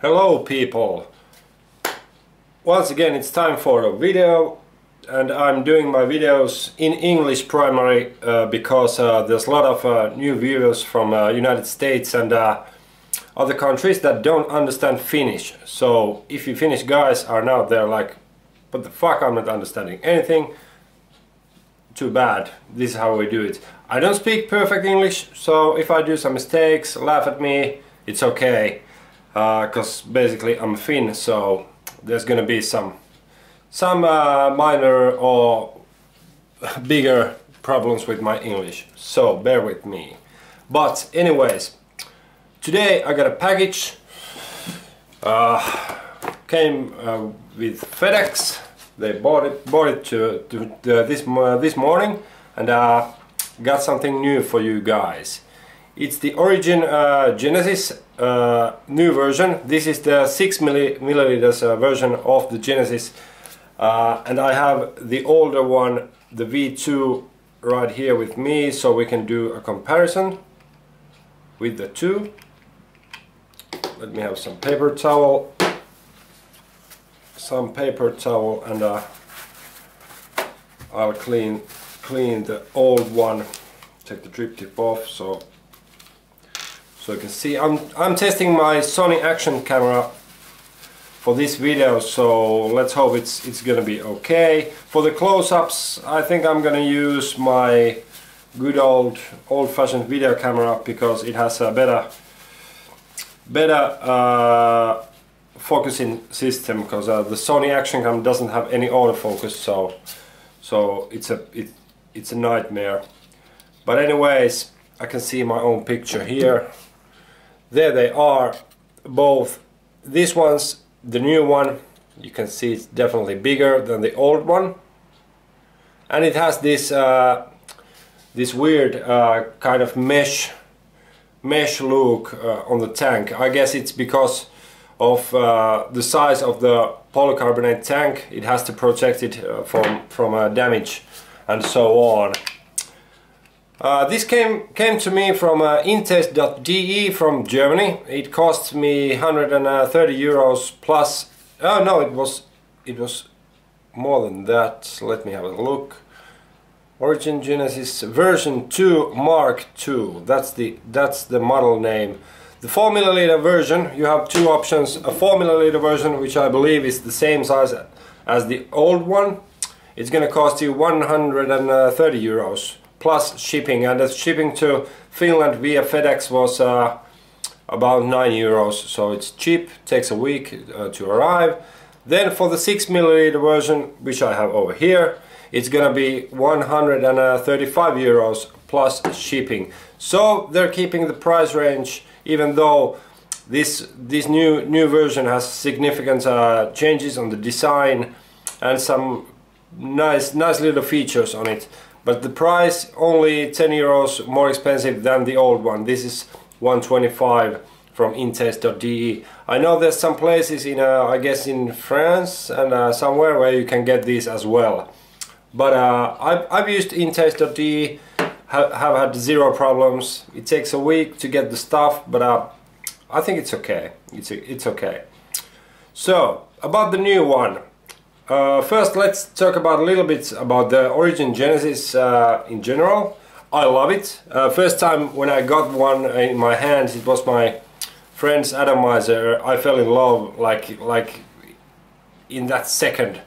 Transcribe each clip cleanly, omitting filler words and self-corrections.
Hello people! Once again it's time for a video, and I'm doing my videos in English primarily because there's a lot of new viewers from United States and other countries that don't understand Finnish. So if you Finnish guys are now there like, what the fuck, I'm not understanding anything, too bad, this is how we do it. I don't speak perfect English, so if I do some mistakes, laugh at me, it's okay. Because basically I'm Finn, so there's gonna be some minor or bigger problems with my English, so bear with me. But anyways, today I got a package. Came with FedEx. They bought it this morning, and got something new for you guys. It's the Origen Genesis new version. This is the 6 milliliters version of the Genesis, and I have the older one, the V2, right here with me, so we can do a comparison with the two. Let me have some paper towel, and I'll clean the old one. Take the drip tip off so you can see. I'm testing my Sony action camera for this video, so let's hope it's gonna be okay. For the close-ups, I think I'm gonna use my good old-fashioned video camera because it has a better focusing system, because the Sony action cam doesn't have any autofocus, so it's a nightmare. But anyways, I can see my own picture here. There they are, both. This one's the new one. You can see it's definitely bigger than the old one, and it has this this weird kind of mesh look on the tank. I guess it's because of the size of the polycarbonate tank. It has to protect it from damage and so on. This came to me from intest.de from Germany. It cost me 130 euros plus. Oh no, it was more than that. Let me have a look. Origen Genesis version 2 Mk2. That's the model name. The 4 milliliter version, you have two options. A 4 milliliter version, which I believe is the same size as the old one. It's gonna cost you 130 euros. Plus shipping, and the shipping to Finland via FedEx was about 9 euros, so it's cheap, takes a week to arrive. Then for the 6 milliliter version, which I have over here, it's gonna be 135 euros plus shipping. So they're keeping the price range, even though this new version has significant changes on the design and some nice little features on it. But the price only 10 euros more expensive than the old one. This is 125 from intest.de. I know there's some places in I guess in France and somewhere where you can get these as well. But I've used intest.de, have had zero problems. It takes a week to get the stuff, but I think it's okay. It's okay. So about the new one. First, let's talk about a little bit about the Origen Genesis in general. I love it. First time when I got one in my hands, it was my friend's Atomizer. I fell in love like in that second.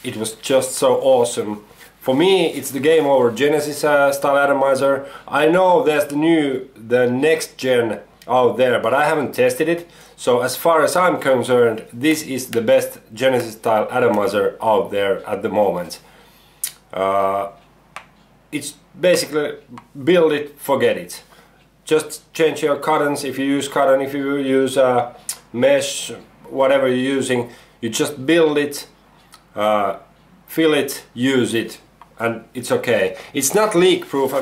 It was just so awesome. For me, it's the game over Genesis style Atomizer. I know there's the next gen out there, but I haven't tested it. So as far as I'm concerned, this is the best Genesis style Atomizer out there at the moment. It's basically build it, forget it. Just change your cottons. If you use cotton, if you use mesh, whatever you're using, you just build it, fill it, use it, and it's okay. It's not leak proof.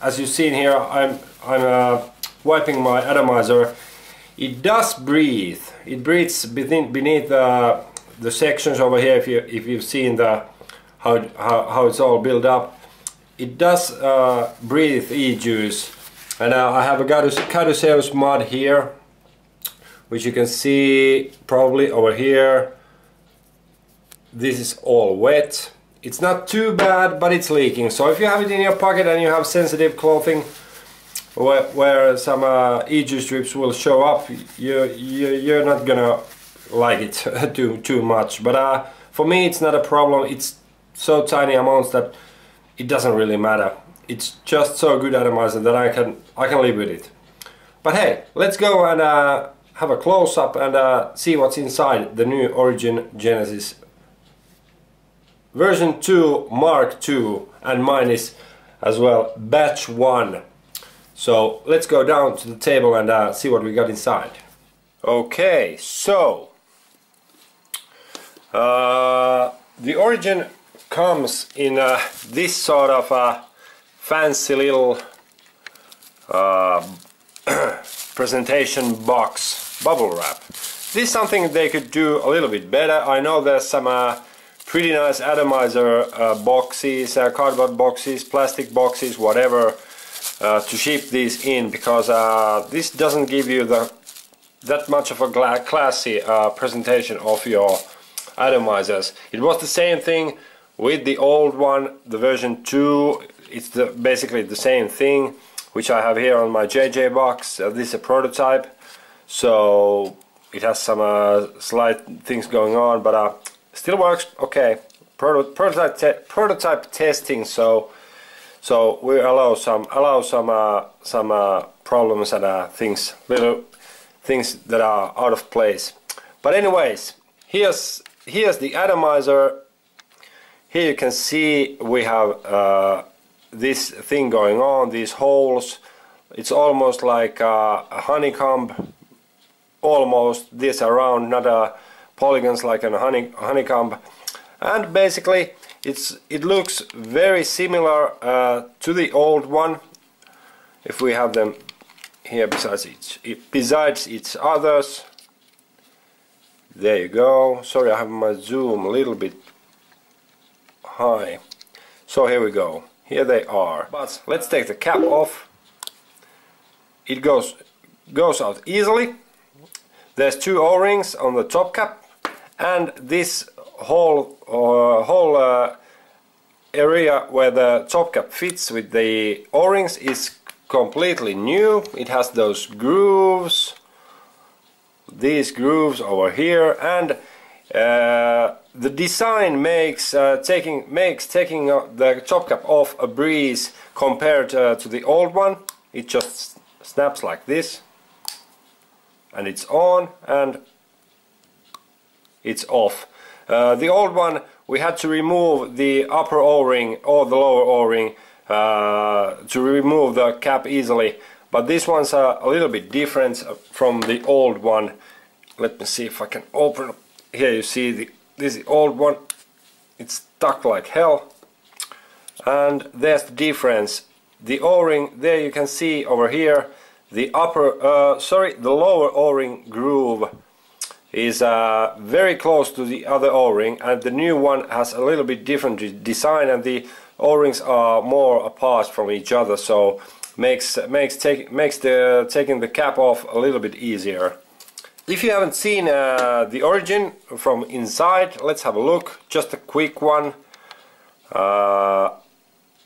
As you've seen here, I'm wiping my Atomizer. It does breathe. It breathes beneath the sections over here. If you've seen how it's all built up, it does breathe e-juice. And I have a Caduceus mod here, which you can see probably over here. This is all wet. It's not too bad, but it's leaking. So if you have it in your pocket and you have sensitive clothing where some e-juice drips will show up, you're not gonna like it too much. But for me it's not a problem. It's so tiny amounts that it doesn't really matter. It's just so good atomizer that I can live with it. But hey, let's go and have a close-up and see what's inside the new Origen Genesis version 2 Mark 2, and mine is as well batch 1. So let's go down to the table and see what we got inside. Okay, so the Origen comes in this sort of fancy little presentation box, bubble wrap. This is something they could do a little bit better. I know there's some pretty nice atomizer boxes, cardboard boxes, plastic boxes, whatever, to ship these in, because this doesn't give you that much of a classy presentation of your atomizers. It was the same thing with the old one, the version 2. It's basically the same thing, which I have here on my JJ box. This is a prototype, so it has some slight things going on, but still works okay. Prototype testing, so we allow some problems and little things that are out of place. But anyways, here's the atomizer. Here you can see we have this thing going on, these holes. It's almost like a honeycomb, almost this around, not polygons like a honeycomb. And basically it looks very similar to the old one. If we have them here besides each others. There you go. Sorry, I have my zoom a little bit high. So here we go. Here they are. But let's take the cap off. It goes out easily. There's 2 O-rings on the top cap, and this whole area where the top cap fits with the O-rings is completely new. It has those grooves, these grooves over here, and the design makes taking the top cap off a breeze compared to the old one. It just snaps like this, and it's on and it's off. The old one, we had to remove the upper O-ring or the lower O-ring to remove the cap easily, but this one's a little bit different from the old one. Let me see if I can open. Here you see this is the old one. It's stuck like hell, and there's the difference. The O-ring there, you can see over here, the lower O-ring groove is very close to the other O-ring, and the new one has a little bit different design, and the O-rings are more apart from each other, so makes taking the cap off a little bit easier. If you haven't seen the Origen from inside, let's have a look. Just a quick one.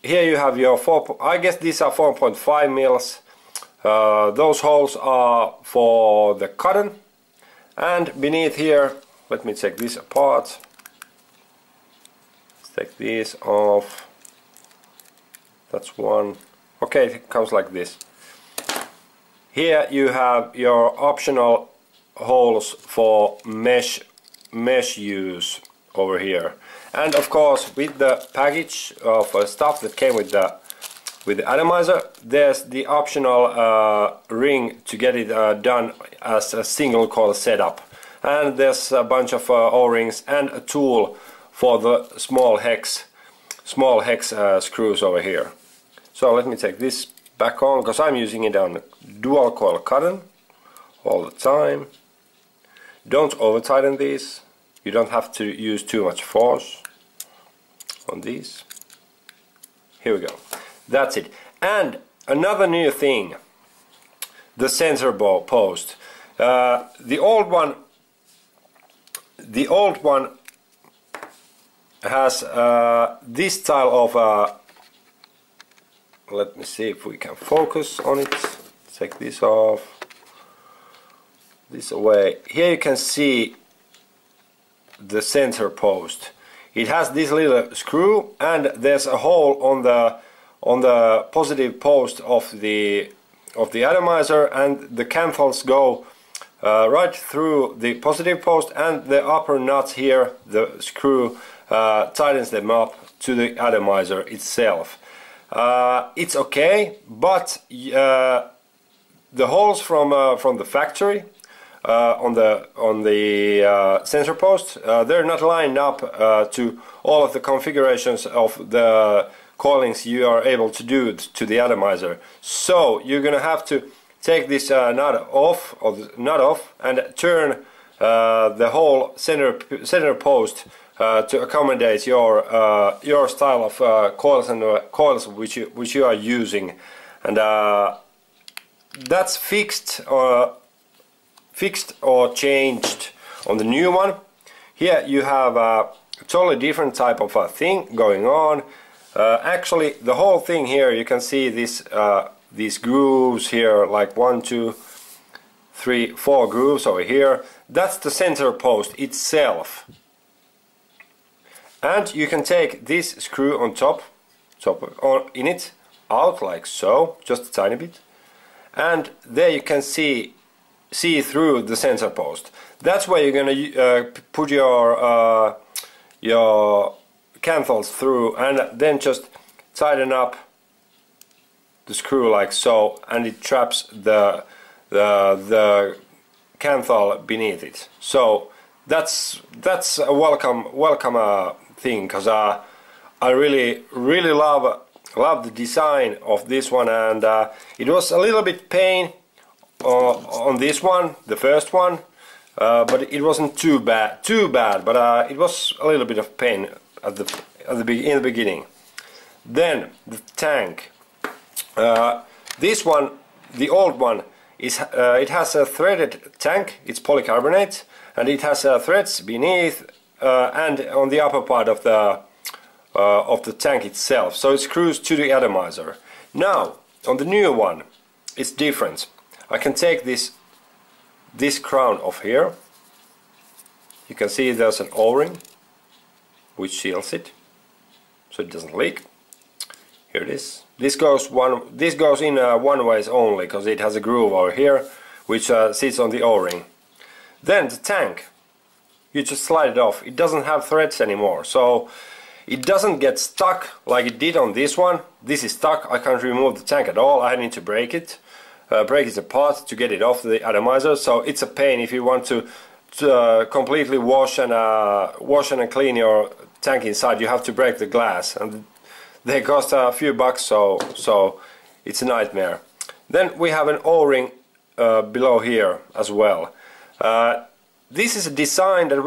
Here you have your I guess these are 4.5 mils. Those holes are for the cotton, and beneath here, let me take this apart. Let's take these off. That's one. Okay, it comes like this. Here you have your optional holes for mesh use over here, and of course with the package of stuff that came with the atomizer, there's the optional ring to get it done as a single coil setup, and there's a bunch of O-rings and a tool for the small hex screws over here. So let me take this back on, because I'm using it on dual coil cotton all the time. Don't over tighten these. You don't have to use too much force on these. Here we go. That's it. And another new thing, the sensor post. The old one has this style of let me see if we can focus on it. Take this off, this away. Here you can see the center post. It has this little screw, and there's a hole on the positive post of the atomizer, and the canthols go right through the positive post, and the upper nuts here, the screw tightens them up to the atomizer itself. It's okay, but the holes from the factory on the sensor post, they're not lined up to all of the configurations of the coilings you are able to do to the atomizer. So you're gonna have to take this nut off, and turn the whole center post to accommodate your style of coils which you are using, and that's fixed or changed on the new one. Here you have a totally different type of a thing going on. Actually, the whole thing here, you can see this these grooves here, like 1, 2, 3, 4 grooves over here. That's the center post itself. And you can take this screw on top or in it, out like so, just a tiny bit, and there you can see through the sensor post. That's where you're gonna put your canthols through, and then just tighten up the screw like so, and it traps the canthol beneath it. So that's a welcome thing, because I really love the design of this one, and it was a little bit pain on this one, the first one, but it wasn't too bad, but it was a little bit of pain in the beginning. Then the tank. This one, the old one, is it has a threaded tank. It's polycarbonate, and it has threads beneath and on the upper part of the tank itself. So it screws to the atomizer. Now on the new one, it's different. I can take this crown off here. You can see there's an O-ring which seals it, so it doesn't leak. Here it is. This goes in one ways only, because it has a groove over here which sits on the O-ring. Then the tank, you just slide it off. It doesn't have threads anymore, so it doesn't get stuck like it did on this one. This is stuck. I can't remove the tank at all. I need to break it apart to get it off the atomizer. So it's a pain if you want to completely wash and clean your tank inside. You have to break the glass, and they cost a few bucks, so it's a nightmare. Then we have an O-ring below here as well. This is a design that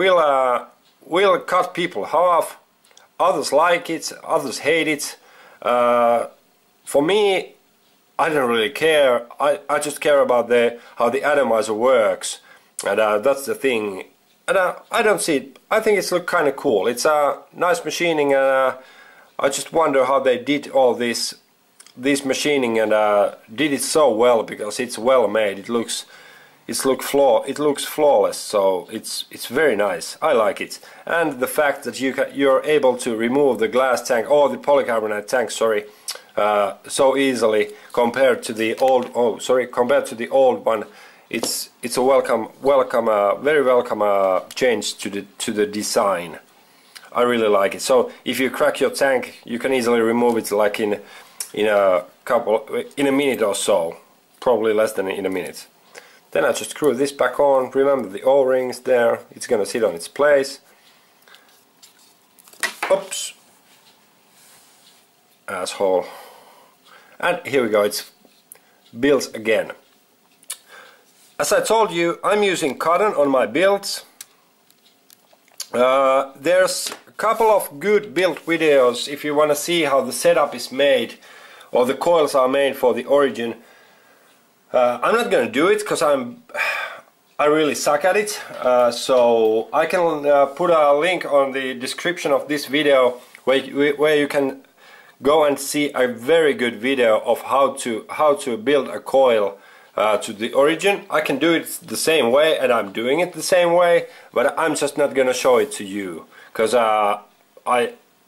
will cut people off. Others like it, others hate it. For me, I don't really care. I just care about how the atomizer works, and that's the thing. And I don't see it. I think it's look kind of cool. It's a nice machining, and I just wonder how they did all this machining, and did it so well, because it's well made. It looks flawless. So it's very nice. I like it, and the fact that you're able to remove the glass tank or the polycarbonate tank, sorry, so easily compared to the old one. It's a very welcome change to the design. I really like it. So if you crack your tank, you can easily remove it like in a minute or so, probably less than in a minute. Then I just screw this back on. Remember the O-rings there. It's gonna sit on its place. Oops, asshole. And here we go. It's built again. As I told you, I'm using cotton on my builds. There's a couple of good build videos if you want to see how the setup is made, or the coils are made for the Origen. I'm not gonna do it because I really suck at it, so I can put a link on the description of this video where you can go and see a very good video of how to build a coil to the Origin. I can do it the same way, and I'm doing it the same way, but I'm just not gonna show it to you because I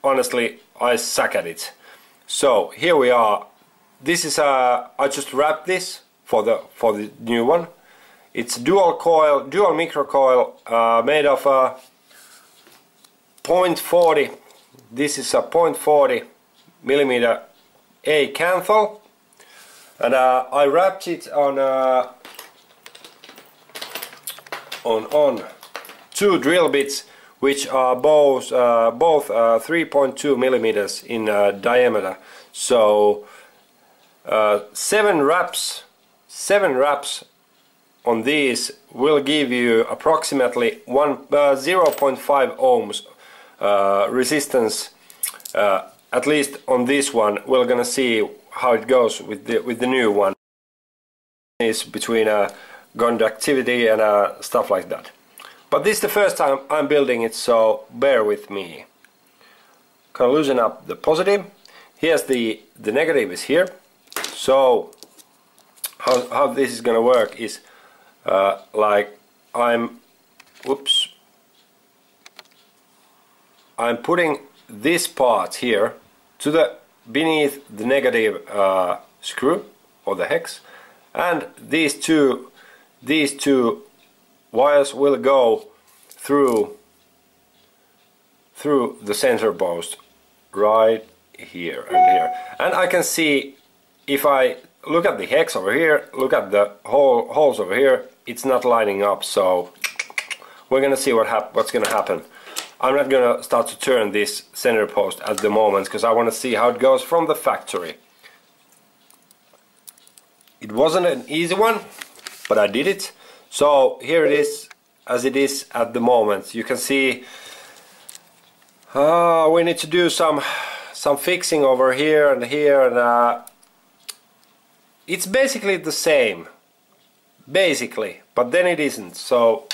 honestly suck at it. So here we are. This is I just wrapped this for the new one. It's dual microcoil made of 0.40. This is a 0.40 millimeter A canthal, and I wrapped it on two drill bits, which are both 3.2 millimeters in diameter. So 7 wraps on these will give you approximately 0.5 ohms resistance. At least on this one, we're gonna see how it goes with the new one. Is between conductivity and stuff like that. But this is the first time I'm building it, so bear with me. Gonna loosen up the positive. Here's the negative is here. So how this is gonna work is like I'm putting this part here to the beneath the negative screw or the hex, and these two wires will go through the center post right here and here. And I can see, if I look at the hex over here, look at the holes over here, it's not lining up. So we're gonna see what's gonna happen. I'm not gonna start to turn this center post at the moment because I want to see how it goes from the factory. It wasn't an easy one, but I did it. So here it is as it is at the moment. You can see we need to do some fixing over here and here, and it's basically the same, but then it isn't. So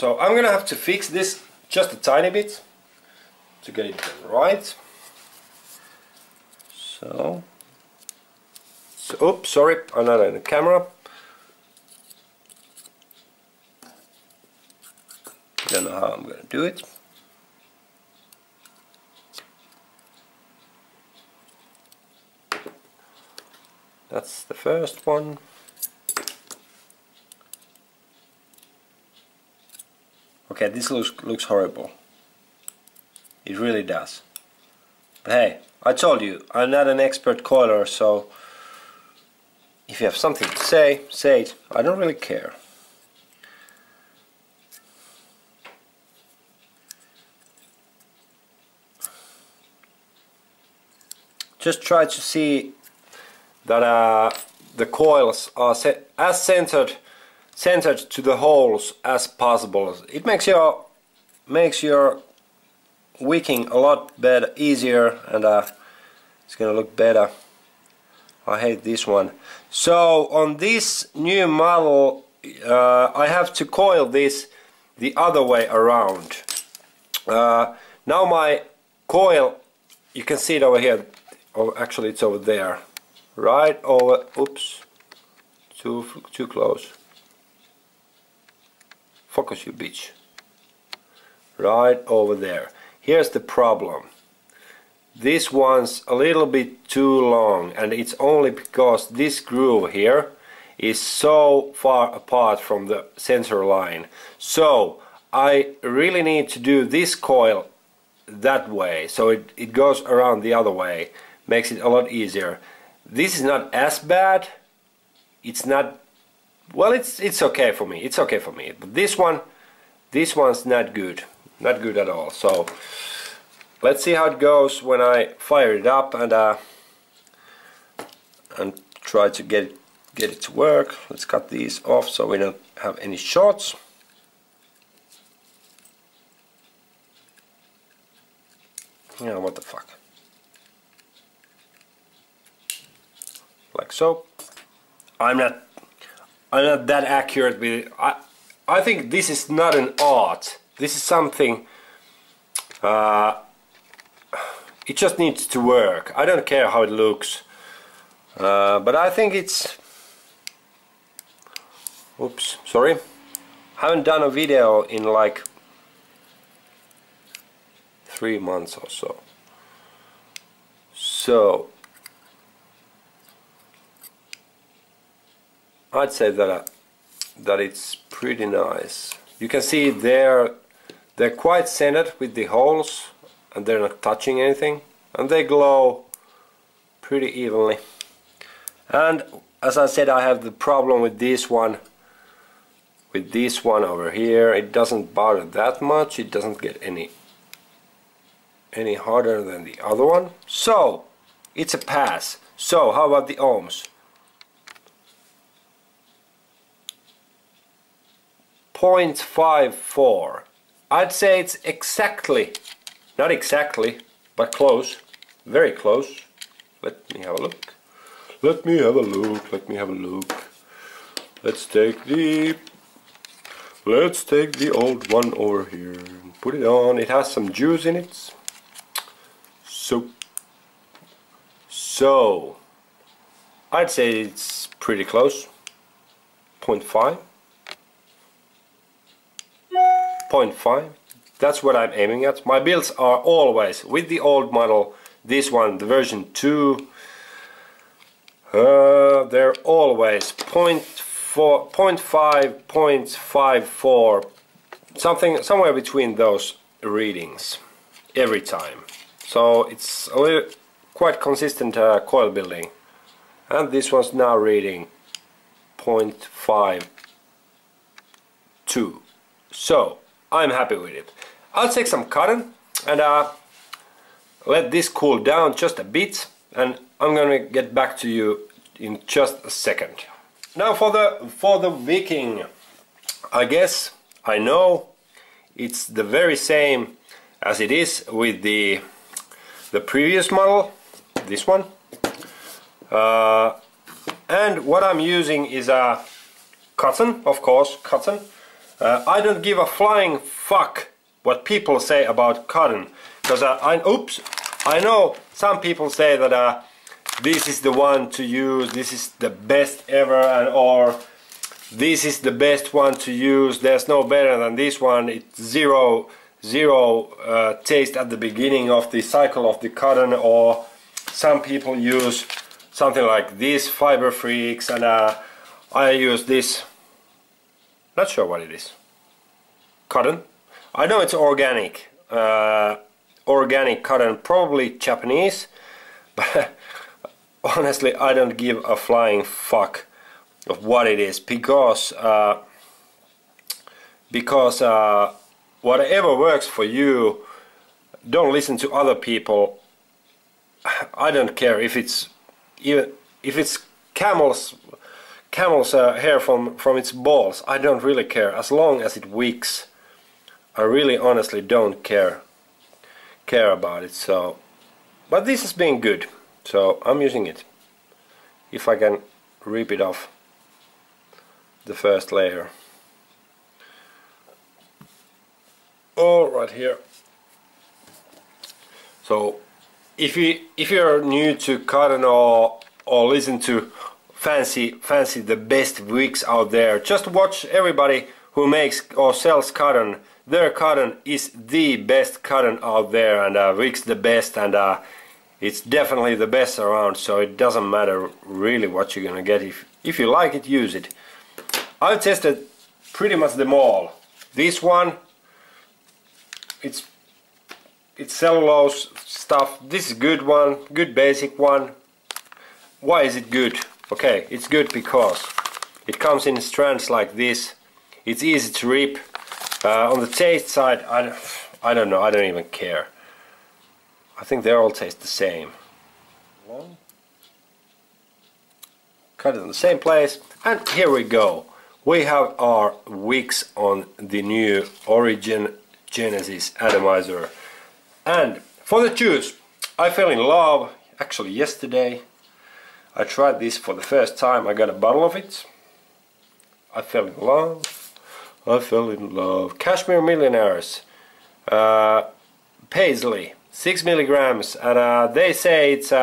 I'm gonna have to fix this just a tiny bit to get it right. So oops, sorry, I'm not in the camera. Don't know how I'm gonna do it. That's the first one. Okay, this looks horrible. It really does. But hey, I told you, I'm not an expert coiler, so if you have something to say it. I don't really care. Just try to see that the coils are as centered to the holes as possible. It makes your wicking a lot better, easier, and it's gonna look better. I hate this one. So on this new model, I have to coil this the other way around. Now my coil, you can see it over here. Oh, actually it's over there. Right over, oops, too close. Focus, you bitch. Right over there. Here's the problem. This one's a little bit too long, and it's only because this groove here is so far apart from the center line. So I really need to do this coil that way, so it goes around the other way. Makes it a lot easier. This is not as bad. It's not, well, it's okay for me. It's okay for me. But this one's not good. Not good at all. So let's see how it goes when I fire it up and try to get it to work. Let's cut these off so we don't have any shorts. Yeah, what the fuck. Like so. I'm I'm not that accurate with it. I think this is not an art. This is something, it just needs to work. I don't care how it looks, but I think it's, oops, sorry, haven't done a video in like 3 months or so. So I'd say that it's pretty nice. You can see they're quite centered with the holes, and they're not touching anything, and they glow pretty evenly. And as I said, I have the problem with this one. With this one over here, it doesn't bother that much. It doesn't get any harder than the other one. So it's a pass. So how about the ohms? 0.54. I'd say it's exactly, not exactly, but close, very close. Let me have a look. Let me have a look. Let me have a look. Let's take the old one over here and put it on. It has some juice in it. So I'd say it's pretty close. 0.5. 0.5. That's what I'm aiming at. My builds are always with the old model. This one, the version 2. They're always 0.4, 0.5, 0.54, somewhere between those readings every time. So it's a little, quite consistent coil building. And this one's now reading 0.52. So I'm happy with it. I'll take some cotton and let this cool down just a bit, and I'm gonna get back to you in just a second. Now for the Viking, I guess I know it's the very same as it is with the previous model, this one. And what I'm using is a cotton, of course, cotton. I don't give a flying fuck what people say about cotton, because I know some people say that this is the one to use, this is the best ever, or this is the best one to use, there's no better than this one, it's zero taste at the beginning of the cycle of the cotton. Or some people use something like this, Fiber Freaks, and I use this, not sure what it is, cotton. I know it's organic, organic cotton, probably Japanese, but honestly I don't give a flying fuck of what it is, because whatever works for you, don't listen to other people. I don't care if it's camel's hair from its balls. I don't really care, as long as it wicks. I really honestly don't care about it. So, but this has been good, so I'm using it. If I can rip it off the first layer. All right, here. So if you're new to cotton, or listen to fancy the best wigs out there, just watch everybody who makes or sells cotton. Their cotton is the best cotton out there, and wigs the best, and it's definitely the best around. So it doesn't matter really what you're gonna get. If you like it, use it. I've tested pretty much them all. This one, it's cellulose stuff. This is a good one, good basic one. Why is it good? Okay, it's good because it comes in strands like this. It's easy to rip. On the taste side, I don't know, I don't even care. I think they all taste the same. Cut it in the same place, and here we go. We have our wicks on the new Origen Genesis Atomizer. And for the juice, I fell in love actually yesterday. I tried this for the first time. I got a bottle of it, I fell in love. I fell in love. Cashmere Millionaires. Paisley. 6 milligrams. And they say it's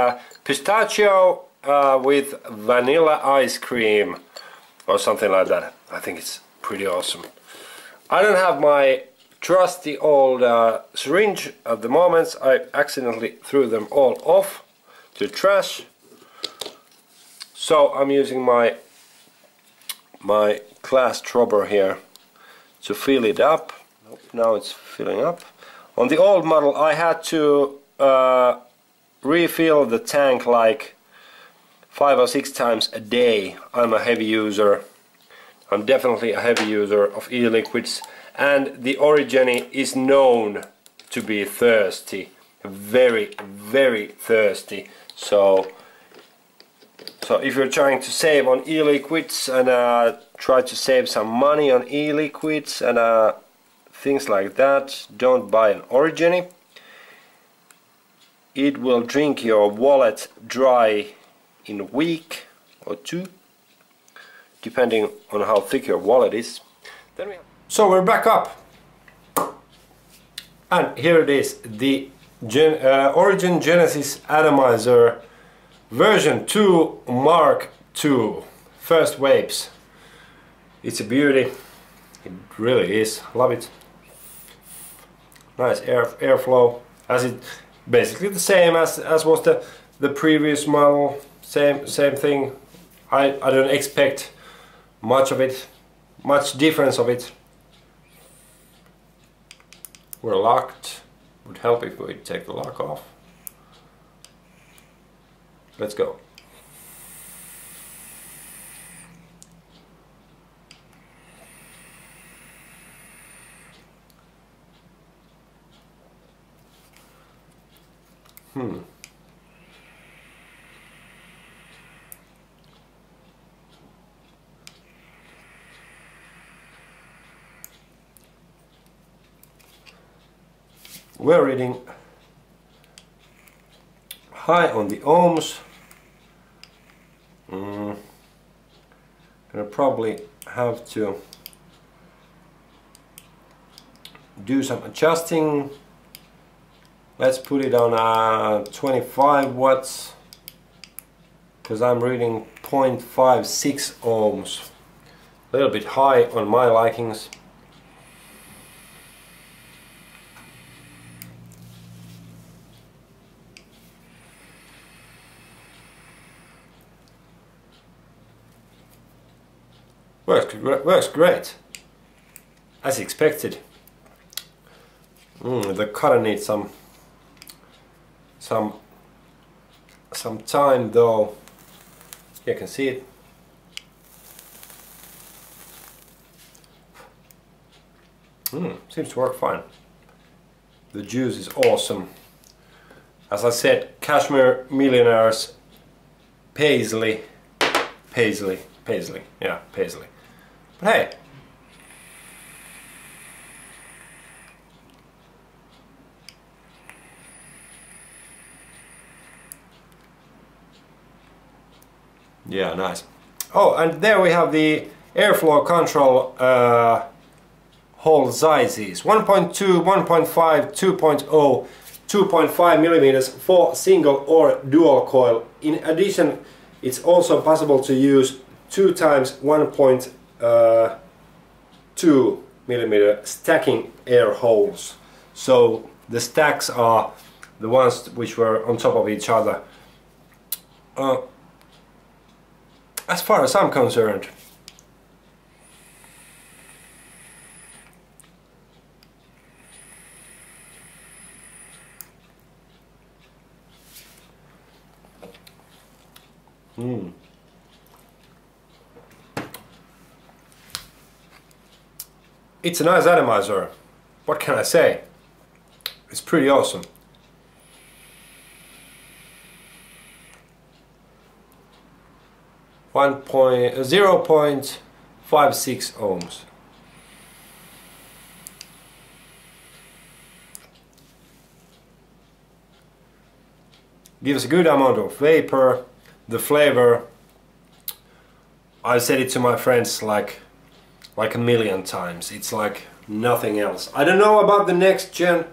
pistachio with vanilla ice cream. Or something like that. I think it's pretty awesome. I don't have my trusty old syringe at the moment. I accidentally threw them all off to the trash. So I'm using my glass dropper here to fill it up. Nope, now it's filling up. On the old model I had to refill the tank like 5 or 6 times a day. I'm a heavy user. I'm definitely a heavy user of e-liquids, and the Origen is known to be thirsty, very, very thirsty. So if you're trying to save on e-liquids and try to save some money on e-liquids and things like that, don't buy an Origen. It will drink your wallet dry in a week or 2, depending on how thick your wallet is. So we're back up, and here it is, the Origen Genesis Atomizer version 2 Mark II. First vapes. It's a beauty. It really is. Love it. Nice airflow. As it basically the same as was the previous model. Same thing. I don't expect much of it, much difference of it. We're locked. Would help if we take the lock off. Let's go. We're reading high on the ohms. Gonna probably have to do some adjusting. Let's put it on 25 watts, because I'm reading 0.56 ohms. A little bit high on my likings. Works great, as expected. The cutter needs some time though. You can see it. Seems to work fine. The juice is awesome. As I said, Cashmere Millionaires, Paisley, yeah, Paisley. But hey, yeah, nice. Oh, and there we have the airflow control hole sizes: 1.2, 1.5, 2.0, 2.5 millimeters for single or dual coil. In addition, it's also possible to use 2 times 1.2 millimeter stacking air holes. So the stacks are the ones which were on top of each other. As far as I'm concerned, it's a nice atomizer. What can I say? It's pretty awesome. One 0.56 ohms. Gives a good amount of vapor. The flavor, I said it to my friends like like a million times. It's like nothing else. I don't know about the next gen.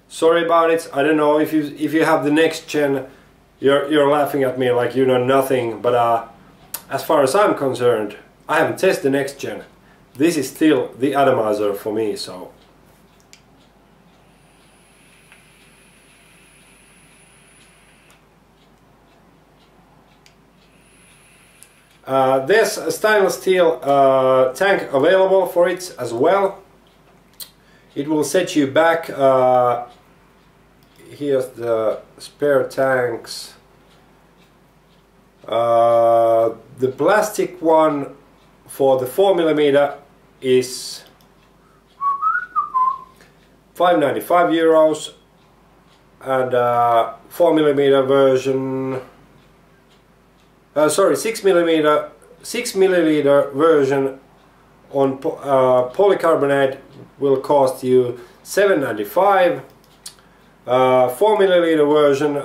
Sorry about it. I don't know if you have the next gen. You're laughing at me like you know nothing. But as far as I'm concerned, I haven't tested the next gen. This is still the Atomizer for me. So. There's a stainless steel tank available for it as well. It will set you back. Here's the spare tanks. The plastic one for the 4mm is €5.95, and 4mm version. Sorry, 6ml version on polycarbonate will cost you $7.95. 4ml version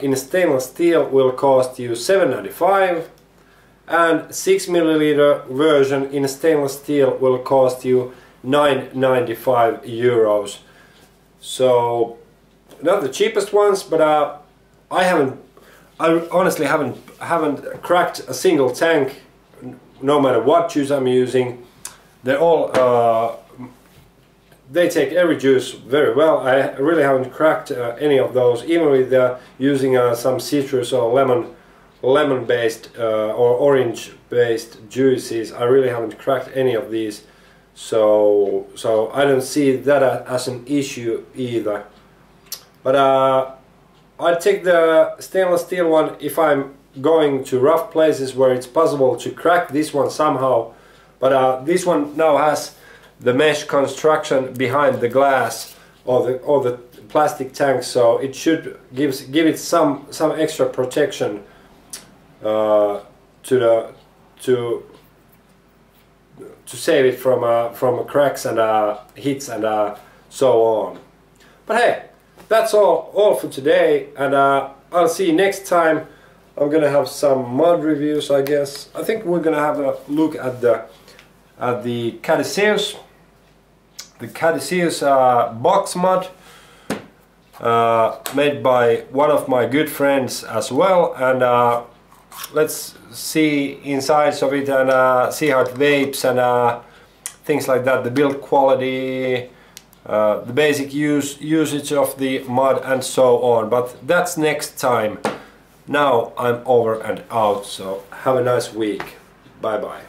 in stainless steel will cost you $7.95, and 6ml version in stainless steel will cost you €9.95. So not the cheapest ones, but I honestly haven't cracked a single tank, no matter what juice I'm using. They're all they take every juice very well. I really haven't cracked any of those, even with using some citrus or lemon based or orange based juices. I really haven't cracked any of these, so I don't see that as an issue either. But I'd take the stainless steel one if I'm going to rough places where it's possible to crack this one somehow. But this one now has the mesh construction behind the glass or the plastic tank, so it should give it some extra protection to save it from cracks and hits and so on. But hey, that's all for today, and I'll see you next time. I'm gonna have some mod reviews, I guess. I think we're gonna have a look at the Caduceus, box mod made by one of my good friends as well, and let's see insides of it and see how it vapes and things like that, the build quality, the basic usage of the mod and so on. But that's next time. Now I'm over and out, so have a nice week. Bye bye.